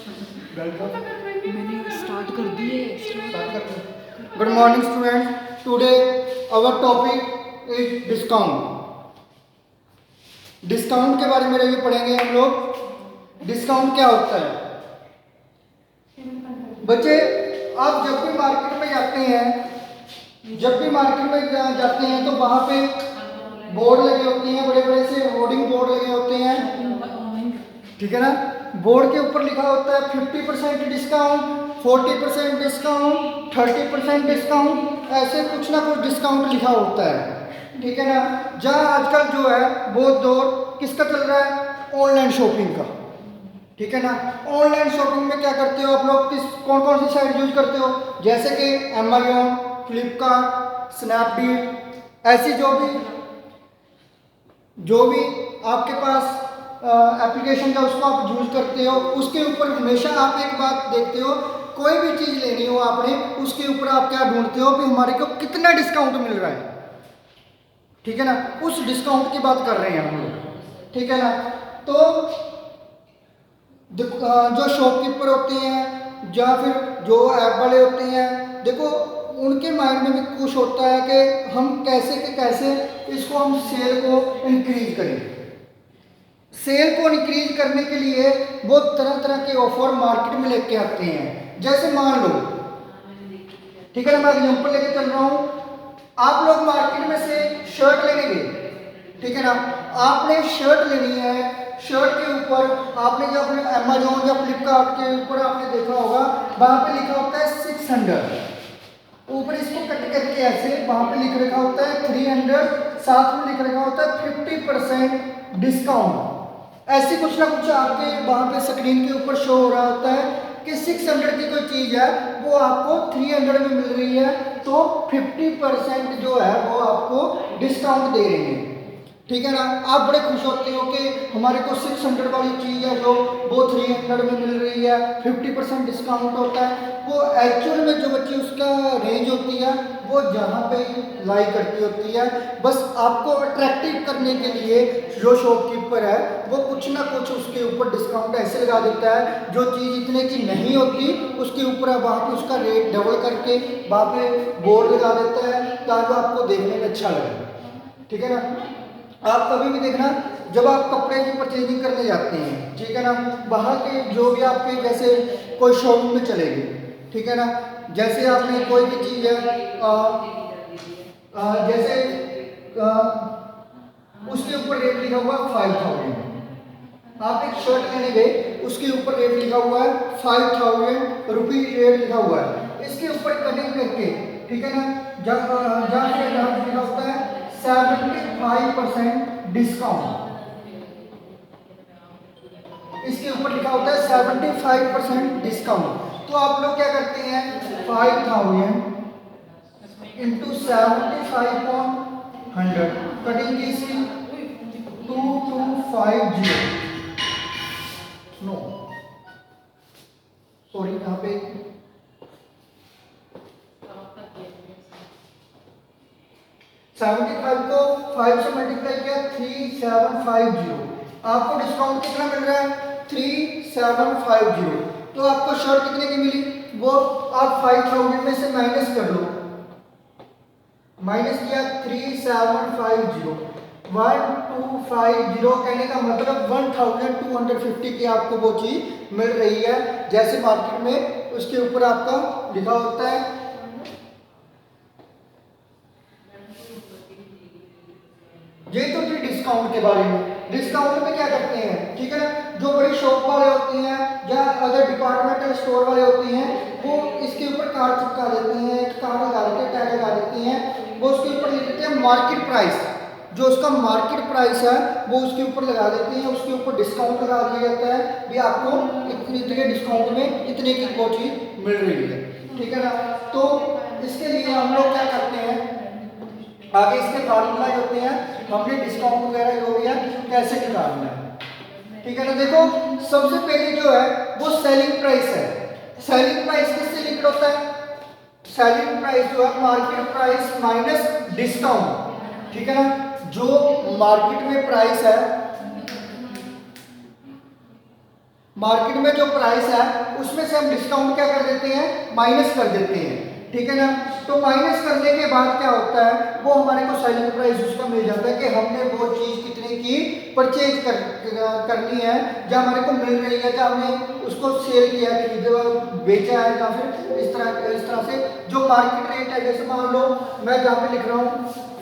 मैंने स्टार्ट कर दिए। Good morning students, today our topic is discount. Discount के बारे में ये पढ़ेंगे हम लोग। डिस्काउंट क्या होता है बच्चे? आप जब भी मार्केट में जाते हैं, तो वहाँ पे बोर्ड लगे होते हैं, बड़े बड़े से होर्डिंग बोर्ड लगे होते हैं, ठीक है ना। बोर्ड के ऊपर लिखा होता है 50% डिस्काउंट, 40% डिस्काउंट, 30% डिस्काउंट, ऐसे कुछ ना कुछ डिस्काउंट लिखा होता है, ठीक है ना। जहाँ आजकल जो है वो दौर किसका चल रहा है? ऑनलाइन शॉपिंग का, ठीक है ना। ऑनलाइन शॉपिंग में क्या करते हो आप लोग? कौन कौन सी साइट यूज करते हो? जैसे कि अमेजोन, फ्लिपकार्ट, स्नैपडील, ऐसी जो भी आपके पास एप्लीकेशन का उसको आप यूज करते हो, उसके ऊपर हमेशा आप एक बात देखते हो, कोई भी चीज लेनी हो आपने, उसके ऊपर आप क्या ढूंढते हो कि हमारे को कितना डिस्काउंट मिल रहा है, ठीक है ना। उस डिस्काउंट की बात कर रहे हैं हम लोग, ठीक है ना। तो जो शॉपकीपर होते हैं या फिर जो ऐप वाले होते हैं, देखो उनके माइंड में भी कुछ होता है कि हम कैसे के कैसे इसको हम सेल को इंक्रीज करें। सेल को इंक्रीज करने के लिए वो तरह तरह के ऑफर मार्केट में लेके आते हैं। जैसे मान लो, ठीक है ना, मैं एग्जांपल लेके चल रहा हूँ। आप लोग मार्केट में से शर्ट लेने गए, ठीक है ना। आपने शर्ट लेनी है, शर्ट के ऊपर आपने जब अपने अमेजोन या फ्लिपकार्ट के ऊपर आपने देखा होगा, वहां पे लिखा होता है 600, ऊपर इसको कट करके ऐसे वहां पे लिख रखा होता है 300, साथ में लिख रखा होता है 50% डिस्काउंट। ऐसे कुछ ना कुछ आपके वहां पे स्क्रीन के ऊपर शो हो रहा होता है कि 600 की कोई चीज है वो आपको 300 में मिल रही है, तो 50% जो है वो आपको डिस्काउंट दे रहे हैं, ठीक है ना। आप बड़े खुश होते हो कि हमारे को 600 वाली चीज है जो वो 300 में मिल रही है, 50% डिस्काउंट होता है। वो एक्चुअल में जो बच्ची उसका रेंज होती है वो जहाँ पे लाई करती होती है, बस आपको अट्रैक्टिव करने के लिए जो शॉपकीपर है वो कुछ ना कुछ उसके ऊपर डिस्काउंट ऐसे लगा देता है, जो चीज़ इतने की नहीं होती उसके ऊपर आप वहाँ पे उसका रेट डबल करके वहाँ पे बोर्ड लगा देता है ताकि आपको देखने में अच्छा लगे, ठीक है ना। आप कभी भी देखना, जब आप कपड़े की परचेजिंग करने जाते हैं, ठीक है ना, वहाँ के जो भी आपके जैसे कोई शोरूम में चले गए, ठीक है ना, जैसे आपने कोई भी चीज़ है जैसे उसके ऊपर रेट लिखा हुआ है 5000, आप एक शर्ट लेने गए, उसके ऊपर रेट लिखा हुआ है 5000 रुपये रेट लिखा हुआ है, इसके ऊपर कटिंग करके, ठीक है ना, जहाँ लिखा होता है 75% डिस्काउंट, इसके ऊपर लिखा होता है 75% डिस्काउंट। तो आप लोग क्या करते हैं, 5000 इंटू 75/100 कटिंग की इसकी 2250, नो सॉरी, यहाँ पे 75 को 5 से मल्टीप्लाई किया 3750, आपको डिस्काउंट कितना मिल रहा है? 3750। तो आपको शर्ट कितने की मिली? वो आप 5000 में से माइनस कर लो, माइनस किया 3750, 1250 कहने का मतलब 1250 की आपको वो चीज मिल रही है, जैसे मार्केट में उसके ऊपर आपका लिखा होता है। ये तो थी डिस्काउंट के बारे में। डिस्काउंट में क्या करते हैं, ठीक है ना, जो बड़ी शॉप वाले होते हैं या अदर डिपार्टमेंटल स्टोर वाले होते हैं, वो इसके ऊपर कार्ड चिपका देते हैं, कार्ड लगा देते हैं, टैग लगा देते हैं, वो उसके ऊपर लिख देते हैं मार्केट प्राइस, जो उसका मार्केट प्राइस है वो उसके ऊपर लगा देते हैं, उसके ऊपर डिस्काउंट लगा दिया जाता है भी आपको इतने डिस्काउंट में इतने की वो चीज मिल रही है, ठीक है ना। तो इसके लिए हम लोग क्या करते हैं, आगे इसके फार्मूला होते हैं, हमने डिस्काउंट वगैरह जो भी है कैसे निकालना है, ठीक है ना। देखो सबसे पहले जो है वो सेलिंग प्राइस है। सेलिंग प्राइस किससे लिंक्ड होता है? सेलिंग प्राइस जो है मार्केट प्राइस माइनस डिस्काउंट, ठीक है ना। जो मार्केट में प्राइस है, मार्केट में जो प्राइस है उसमें से हम डिस्काउंट क्या कर देते हैं, माइनस कर देते हैं, ठीक है ना। तो माइनस करने के बाद क्या होता है, वो हमारे को सेलिंग प्राइस उसका मिल जाता है कि हमने वो चीज़ कितने की परचेज करनी है, जब हमारे को मिल रही है, जब हमने उसको सेल किया है, खरीदा बेचा है, या फिर इस तरह से जो मार्केट रेट है, जैसे मान लो मैं जहाँ पे लिख रहा हूँ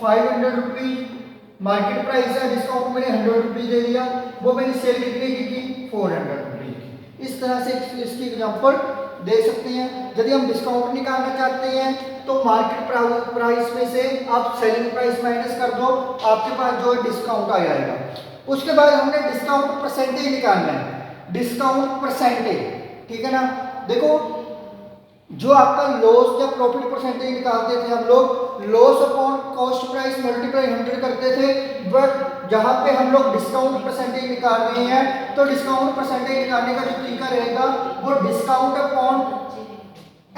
500 रुपीज मार्केट प्राइस है, डिस्काउंट मैंने 100 रुपीज दे दिया, वो मैंने सेल कितने की 400 रुपीज। इस तरह से इसकी एग्जाम्पल दे सकते हैं। यदि हम डिस्काउंट निकालना चाहते हैं तो मार्केट प्राइस में से आप सेलिंग प्राइस माइनस कर दो, आपके पास जो डिस्काउंट आ जाएगा। उसके बाद हमने डिस्काउंट परसेंटेज निकालना है, डिस्काउंट परसेंटेज, ठीक है ना। देखो जो आपका लॉस या प्रॉफिट परसेंटेज निकालते थे हम लोग, loss upon cost price multiply 100 करते थे, बट जहां पे हम लोग डिस्काउंट परसेंटेज निकाल रहे हैं तो डिस्काउंट परसेंटेज निकालने का जो तरीका रहेगा वो डिस्काउंट अपॉन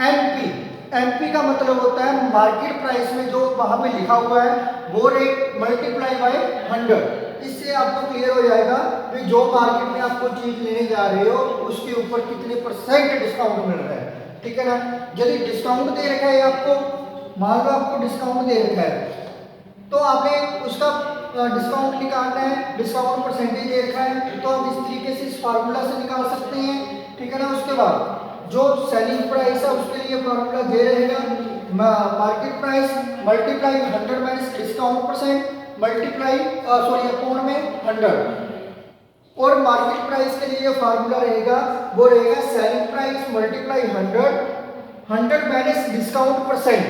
एमपी। एमपी का मतलब होता है मार्केट प्राइस में जो वहां पे लिखा हुआ है वो रेट मल्टीप्लाई बाय 100। इससे आपको क्लियर हो जाएगा कि जो मार्केट में आपको चीज लेने जा रहे हो उसके ऊपर कितने परसेंट डिस्काउंट मिल रहा है, ठीक है ना। यदि डिस्काउंट दे रखा है आपको, मान लो आपको डिस्काउंट दे रखा है तो आपने उसका डिस्काउंट निकालना है, डिस्काउंट परसेंटेज दे रखा है तो आप इस तरीके से इस फार्मूला से निकाल सकते हैं, ठीक है ना। उसके बाद जो सेलिंग प्राइस है उसके लिए फार्मूला दे रहेगा market price multiply 100 minus discount percent multiply upon में 100। और मार्केट प्राइस के लिए जो फार्मूला रहेगा वो रहेगा selling price multiply 100 minus discount percent.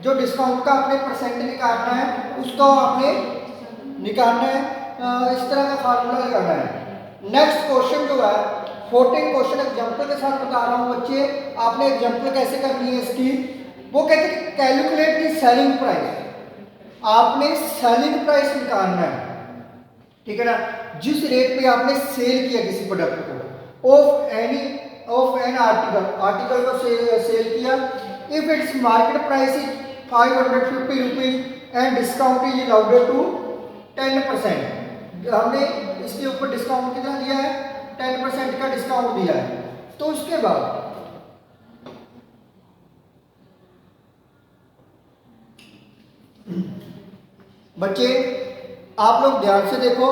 जो डिस्काउंट का आपने परसेंट निकालना है उसको आपने निकालना है, इस तरह का फार्मूला लगाना है। नेक्स्ट क्वेश्चन जो है 14 क्वेश्चन एग्जांपल के साथ बता रहा हूं बच्चे, आपने एग्जांपल कैसे करनी है इसकी। वो कहते हैं कैलकुलेट दी सेलिंग प्राइस, आपने सेलिंग प्राइस निकालना है, ठीक है ना, जिस रेट पे आपने सेल किया किसी प्रोडक्ट को ऑफ एन आर्टिकल को सेल किया, if its market price is 550 rupees and discount is allowed to 10%। हमने इसके ऊपर डिस्काउंट कितना दिया है, 10% का डिस्काउंट दिया है। तो उसके बाद बच्चे आप लोग ध्यान से देखो,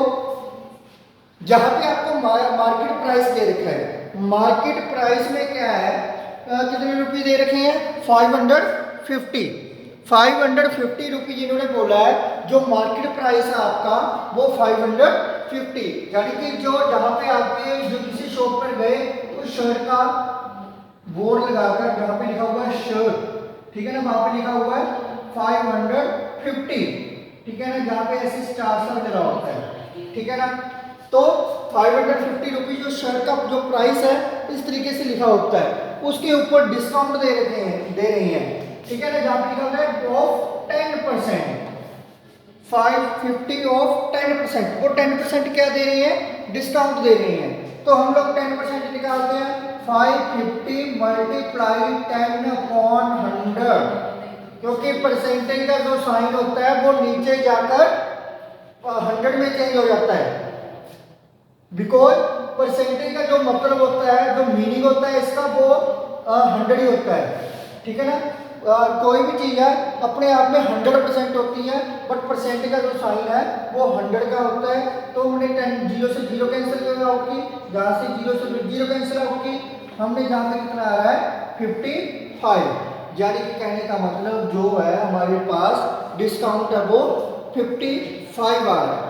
जहां पे आपको मार्केट प्राइस दे रखा है, मार्केट प्राइस में क्या है, कितने रुपए दे रखे हैं 550 रुपीज इन्होंने बोला है। जो मार्केट प्राइस है आपका वो 550, यानी कि जो जहां पे आपके जो किसी शॉप पर गए उस शर्ट का बोर्ड लगाकर जहां पे लिखा हुआ है शर्ट, ठीक है ना, वहां पे लिखा हुआ है 550, ठीक है ना, जहां पे ऐसे स्टार सा लगा होता है, ठीक है ना। तो 550 रुपीज जो शर्ट का जो प्राइस है इस तरीके से लिखा होता है, उसके ऊपर डिस्काउंट दे रही हैं, ठीक है ना, जहां पे लिखा होता है ऑफ 10%, 550 ऑफ 10%। वो 10% क्या दे रही है, डिस्काउंट दे रही है। तो हम लोग 10% निकालते हैं, 550 मल्टीप्लाई 10 अपॉन 100, क्योंकि परसेंटेज का जो साइन होता है वो नीचे जाकर 100 में चेंज हो जाता है, बिकॉज परसेंटेज का जो मतलब होता है, जो मीनिंग होता है इसका वो 100 ही होता है, ठीक है ना। कोई भी चीज़ है अपने आप में 100% होती है, बट परसेंटेज का जो साइन है वो 100 का होता है। तो हमने 10 0 से 0 कैंसिल आउट की, जहाँ से 0 से 0 कैंसिल आउट की, हमने जहाँ पे कितना आ रहा है 55, यानी कि कहने का मतलब जो है हमारे पास डिस्काउंट है वो 55 आ रहा है।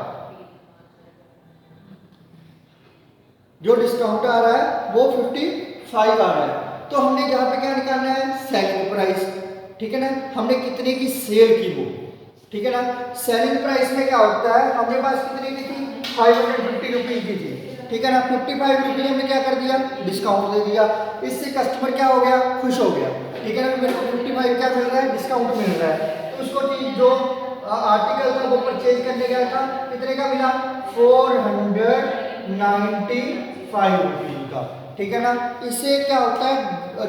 जो डिस्काउंट आ रहा है वो 55 आ रहा है। तो हमने यहाँ पे क्या निकालना है, सेलिंग प्राइस, ठीक है ना, हमने कितने की सेल की वो, ठीक है ना। सेलिंग प्राइस में क्या होता है, हमारे पास कितने की थी 550 रुपीज की थी, ठीक है ना। 55 रुपीज हमने क्या कर दिया, डिस्काउंट दे दिया, इससे कस्टमर क्या हो गया, खुश हो गया, ठीक है ना। मेरे को 55 क्या मिल रहा है, डिस्काउंट मिल रहा है। तो उसको चीज जो आर्टिकल था वो परचेज करने गया था, कितने का मिला 495 रुपीज का, ठीक है ना। इससे क्या होता है,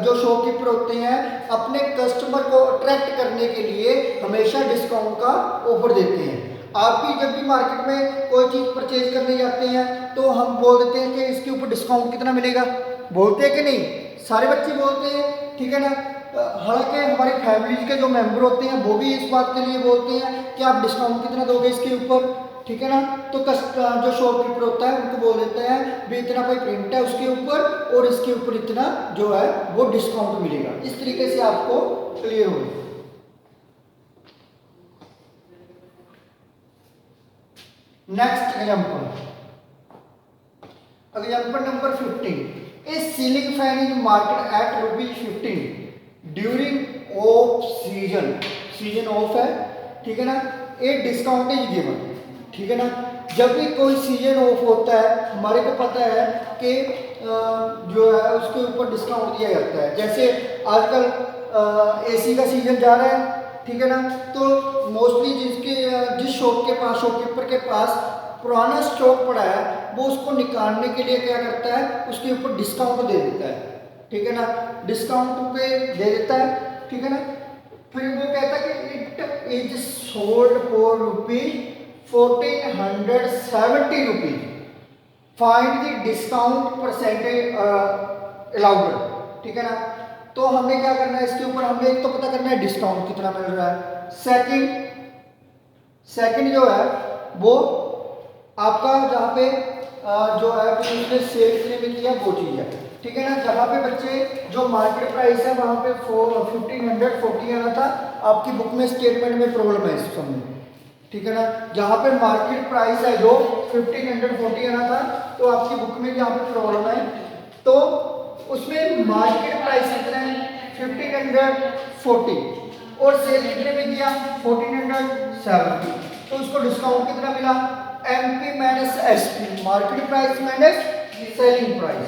जो शॉपकीपर होते हैं अपने कस्टमर को अट्रैक्ट करने के लिए हमेशा डिस्काउंट का ऑफर देते हैं। आप भी जब भी मार्केट में कोई चीज़ परचेज करने जाते हैं तो हम बोल देते हैं कि इसके ऊपर डिस्काउंट कितना मिलेगा, बोलते हैं कि नहीं, सारे बच्चे बोलते हैं, ठीक है ना। हालांकि हमारी फैमिली के जो मेंबर होते हैं वो भी इस बात के लिए बोलते हैं कि आप डिस्काउंट कितना दोगे इसके ऊपर, ठीक है ना। तो जो शॉपकीपर होता है उनको बोल देते हैं भी इतना कोई प्रिंट है उसके ऊपर और इसके ऊपर इतना जो है वो डिस्काउंट मिलेगा। इस तरीके से आपको क्लियर हो। Next example, example number 15, A ceiling fan is market at ₹15 during off season, season of है, ठीक है ना। ए डिस्काउंट इज गिवन, ठीक है ना। जब भी कोई सीजन ऑफ होता है हमारे को पता है कि जो है उसके ऊपर डिस्काउंट दिया जाता है। जैसे आजकल एसी का सीजन जा रहा है, ठीक है ना, तो मोस्टली जिस शॉपकीपर के पास पुराना स्टॉक पड़ा है वो उसको निकालने के लिए क्या करता है, उसके ऊपर डिस्काउंट दे देता है, ठीक है ना, डिस्काउंट पे दे देता है, ठीक है ना। फिर वो कहता है कि it is sold for ₹1470, find the discount percentage allowed, ठीक है ना। तो हमने क्या करना है इसके ऊपर, हमने एक तो पता करना है डिस्काउंट कितना मिल रहा है, सेकंड जो है वो आपका जहाँ पे जो है उसने सेल कितने में किया वो चीज़ है, ठीक है ना। जहाँ पे बच्चे जो मार्केट प्राइस है वहाँ पे 1540 आना था, आपकी बुक में स्टेटमेंट में प्रॉब्लम है इस समय, ठीक है ना। जहाँ पे मार्केट प्राइस है जो 1540 आना था तो आपकी बुक में यहाँ पे प्रॉब्लम है, तो उसमें मार्केट प्राइस कितना है 1540 और सेल कितने में किया 1470, तो उसको डिस्काउंट कितना मिला, MP minus SP, market price minus selling price,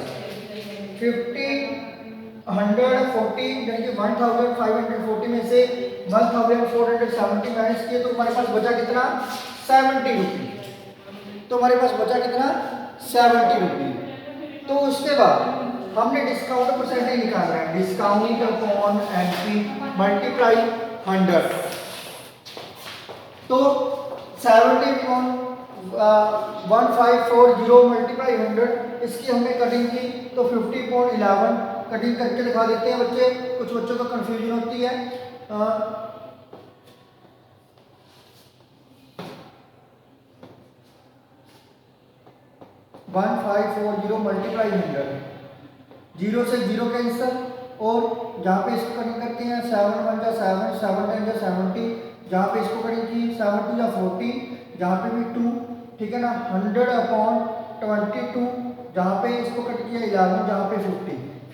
1540 यानी कि 1540 में से 1470 माइनस किए तो हमारे पास बचा कितना ₹70, तो हमारे पास बचा कितना ₹70। तो उसके बाद हमने डिस्काउंट परसेंटेज निकालना है, डिस्काउंट अपॉन MP मल्टीप्लाई 100, तो 70.1540 मल्टीप्लाई 100, इसकी हमने कटिंग की तो 50.11 कटिंग करके दिखा देते हैं बच्चे, कुछ बच्चों को कंफ्यूजन होती है। 1540 मल्टीप्लाई 100, 0 से 0 कैंसिल, और जहाँ पे इसको कटिंग करते हैं 7 1 जा 7, 7 10 जा 70, जहाँ पे इसको कटिंग की 7 2 जा 40, जहाँ पे भी 2, ठीक है ना, 100/22, जहाँ पे इसको कट किया 11, जहाँ पे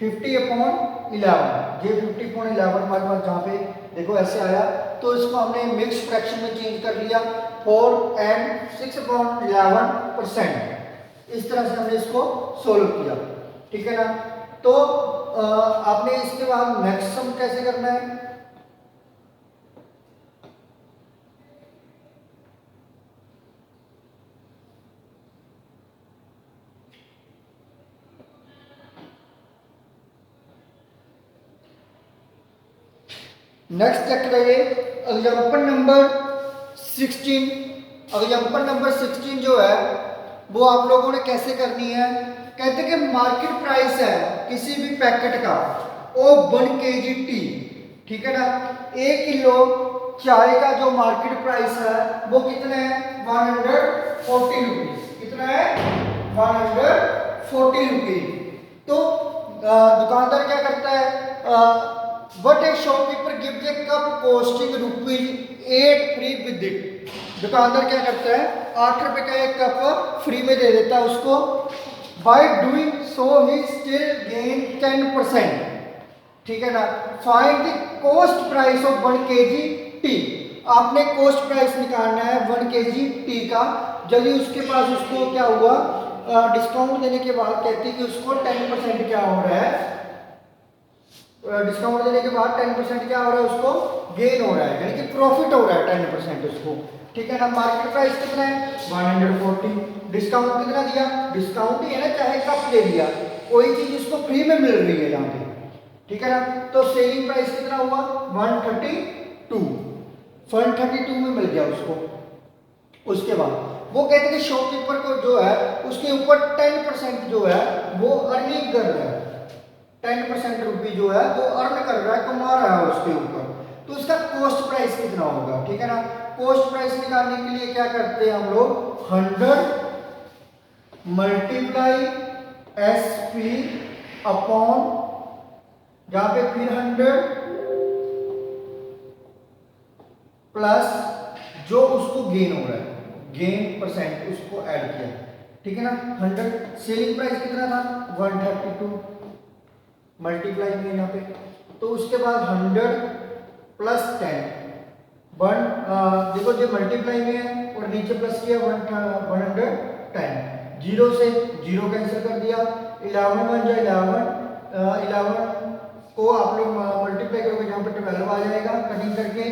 50/11, ये 50/11 हमारे पास जहाँ पे देखो ऐसे आया, तो इसको हमने मिक्स फ्रैक्शन में चेंज कर लिया 4 and 6.11%, इस तरह से हमने इसको सोल्व किया, ठीक है ना। तो आपने इसके बाद नेक्स्ट सम कैसे करना है, नेक्स्ट चेक करिए एग्जांपल नंबर 16। एग्जांपल नंबर 16 जो है वो आप लोगों ने कैसे करनी है, कहते हैं कि मार्केट प्राइस है किसी भी पैकेट का ओ 1 kg टी, ठीक है ना, 1 किलो चाय का जो मार्केट प्राइस है वो कितना है 140 रुपीज, कितना है 140 रुपीज। तो दुकानदार क्या करता है, But a shopkeeper gives a cup costing ₹8 free with it. दुकानदार क्या करता है 8 रुपए का एक कप फ्री में दे देता है उसको। By doing so he still gain 10%, ठीक है ना। Find the cost price of 1 kg tea. आपने कॉस्ट प्राइस निकालना है 1 kg टी का। यदि उसके पास उसको क्या हुआ डिस्काउंट देने के बाद कहती है कि उसको 10% क्या हो रहा है, डिस्काउंट देने के बाद 10% क्या हो रहा है उसको गेन हो रहा है, यानी कि प्रॉफिट हो रहा है 10% उसको, ठीक है ना। मार्केट प्राइस कितना है 140, डिस्काउंट कितना दिया, डिस्काउंट ही है ना, चाहे कप दे दिया, कोई चीज उसको फ्री में मिल रही है यहाँ पे, ठीक है ना। तो सेलिंग प्राइस कितना हुआ 132 में मिल गया उसको, उसके बाद वो कहते हैं कि शॉपकीपर को जो है उसके ऊपर 10% जो है वो अर्निंग कर रहा है, 10% रुपये जो है वो अर्न कर रहा है, कमा रहा है उसके ऊपर, तो उसका कॉस्ट प्राइस कितना होगा, ठीक है ना। कॉस्ट प्राइस निकालने के लिए क्या करते हैं हम लोग, 100 मल्टीप्लाई SP अपॉन, जहां पे फिर 100 प्लस जो उसको गेन हो रहा है, गेन परसेंट उसको ऐड किया, ठीक है ना। 100 सेलिंग प्राइस कितना था 132 मल्टीप्लाई में यहाँ पे, तो उसके बाद 100 प्लस 10 देखो ये मल्टीप्लाई में है और नीचे प्लस किया 110, जीरो से जीरो कैंसिल कर दिया, 11 बन जाए 11 को आप लोग मल्टीप्लाई करोगे, यहाँ पे 12 आ जाएगा, कटिंग करके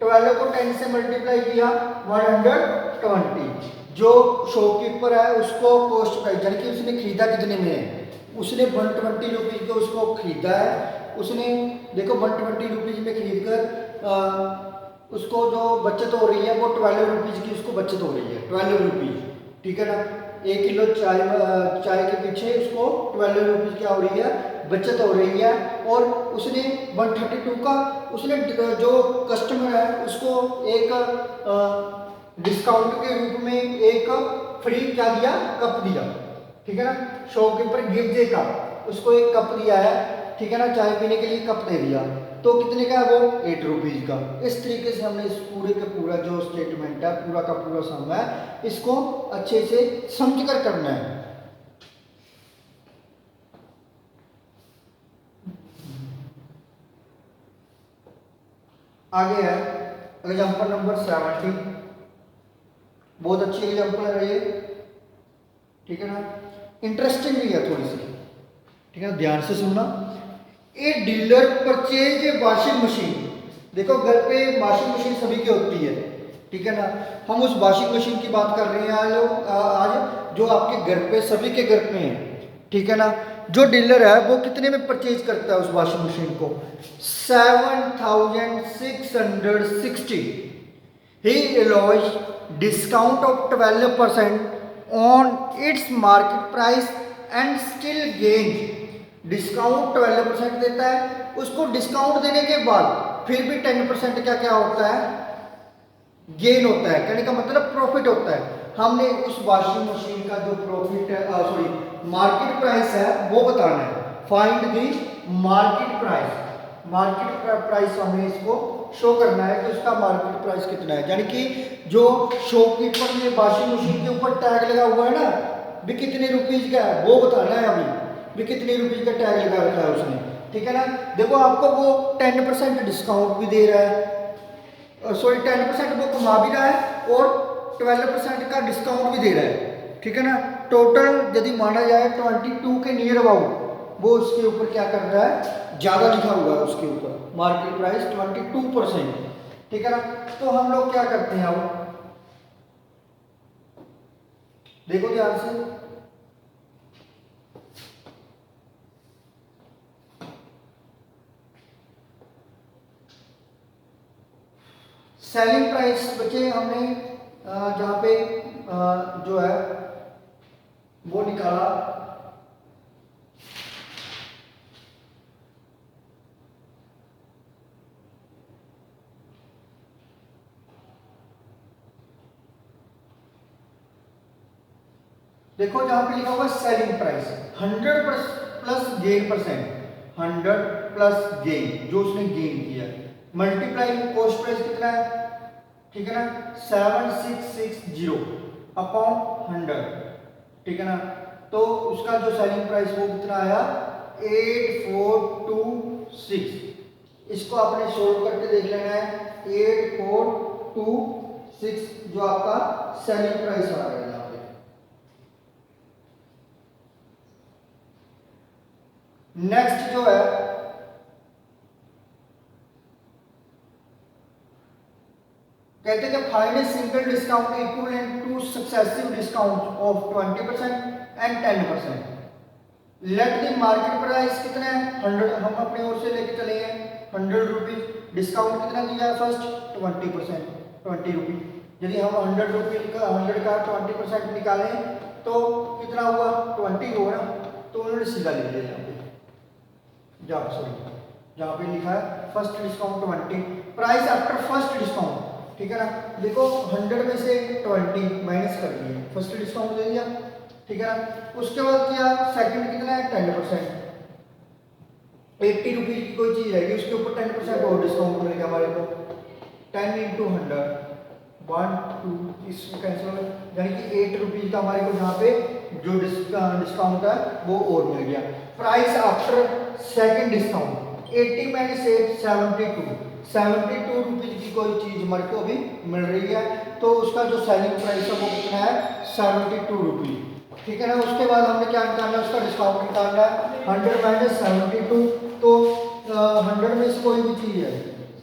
12 को 10 से मल्टीप्लाई किया 120। जो शॉपकीपर है उसको कॉस्ट प्राइस यानी कि उसने खरीदा कितने में है, उसने 120 रुपीज़ का उसको खरीदा है, उसने देखो 120 रुपीज़ में खरीद कर उसको जो बचत हो रही है वो 12 रुपीज़ की उसको बचत हो रही है, 12 रुपीज़, ठीक है ना। 1 किलो चाय के पीछे उसको 12 रुपीज़ क्या हो रही है, बचत हो रही है। और उसने 132 का उसने जो कस्टमर है उसको एक डिस्काउंट के रूप में एक फ्री क्या दिया, कप दिया, ठीक है ना। शॉपकीपर गिफ्ट दे कप, उसको एक कप दिया है, ठीक है ना, चाय पीने के लिए कप दे दिया, तो कितने का है वो 8 रुपीज़ का। इस तरीके से हमने इस पूरे का पूरा जो स्टेटमेंट है पूरा का पूरा सम है इसको अच्छे से समझ कर करना है। आगे है एग्जांपल नंबर 70, बहुत अच्छी एग्जांपल है ये, ठीक है ना, इंटरेस्टिंग भी है थोड़ी सी, ठीक है ना, ध्यान से सुनना। A dealer purchase a washing machine, देखो घर पे वॉशिंग मशीन सभी की होती है, ठीक है ना, हम उस वॉशिंग मशीन की बात कर रहे हैं आज जो आपके घर पे सभी के घर पे है, ठीक है ना। जो डीलर है वो कितने में परचेज करता है उस वॉशिंग मशीन को, 7660। ही allows discount of 12% on its market price and still gains, discount 12% देता है, उसको डिस्काउंट देने के बाद फिर भी 10% क्या क्या होता है, गेन होता है, कहने का मतलब प्रॉफिट होता है। हमने उस वॉशिंग मशीन का जो प्रॉफिट है सॉरी मार्केट प्राइस है वो बताना है, find the market price, market price हमें इसको शो करना है कि उसका मार्केट प्राइस कितना है, यानी कि जो शॉपकीपर ने वॉशिंग मशीन के ऊपर टैग लगा हुआ है ना भी कितने रुपीज का है वो बताना है, अभी भी कितने रुपीज का टैग लगा रखा है उसने, ठीक है ना। देखो आपको वो 10% डिस्काउंट भी दे रहा है, सॉरी 10% वो कमा भी रहा है और 12% का डिस्काउंट भी दे रहा है, ठीक है ना। टोटल यदि माना जाए 22 के नियर अबाउट वो उसके ऊपर क्या कर रहा है, ज़्यादा लिखा हुआ है उसके ऊपर मार्केट प्राइस 22%, ठीक है ना। तो हम लोग क्या करते हैं, अब देखो ध्यान से, सेलिंग प्राइस बचे हमने जहाँ पे जो है वो निकाला, देखो जहां पे लिखा हुआ selling price 100 plus gain percent, 100 plus gain जो उसने गेन किया, मल्टीप्लाई कॉस्ट प्राइस कितना है, ठीक है ना 7660 अपॉन 100, ठीक है ना। तो उसका जो सेलिंग प्राइस वो कितना आया 8426, इसको आपने सोल्व करके देख लेना है, 8426 जो आपका सेलिंग प्राइस आ रहा है। नेक्स्ट जो है कहते हैं कि find a single discount equivalent two successive discount of 20% and 10%, let the market price कितना है 100, हम अपनी ओर से लेके चले हैं 100 रुपीज, डिस्काउंट कितना दिया है फर्स्ट 20%, 20 रुपीज, यदि हम 100 का 20% निकालें तो कितना हुआ 20 होगा ना, तो उन्होंने सीधा लिख दिया यहाँ पे, जहाँ पे लिखा है first discount 20 price after first discount, ठीक है ना। देखो 100 में से 20 माइनस कर दिए, फर्स्ट डिस्काउंट दे दिया, ठीक है ना। उसके बाद क्या सेकंड कितना है 10%, 80 रुपीज की कोई चीज रहेगी उसके ऊपर 10% और डिस्काउंट मिलेगा हमारे को, 10 इंटू 100 1 2 इसमें कैंसिल हो, यानी कि 8 रुपीज का हमारे को यहाँ पे जो डिस्काउंट है वो और मिल गया। Price after second discount 80 minus 8 72 rupees की कोई चीज हमारे को अभी मिल रही है, तो उसका जो सेलिंग प्राइस है वो कितना है 72 रुपीज, ठीक है ना। उसके बाद हमने क्या निकालना है, उसका डिस्काउंट निकालना है 100 माइनस 72, तो 100 में से कोई भी चीज है,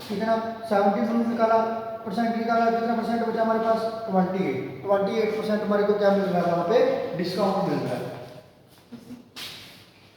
ठीक है ना, 72 निकाला, परसेंट निकाला, कितना परसेंट बचा हमारे पास 28% हमारे को क्या मिल रहा है वहाँ पे डिस्काउंट मिल रहा है।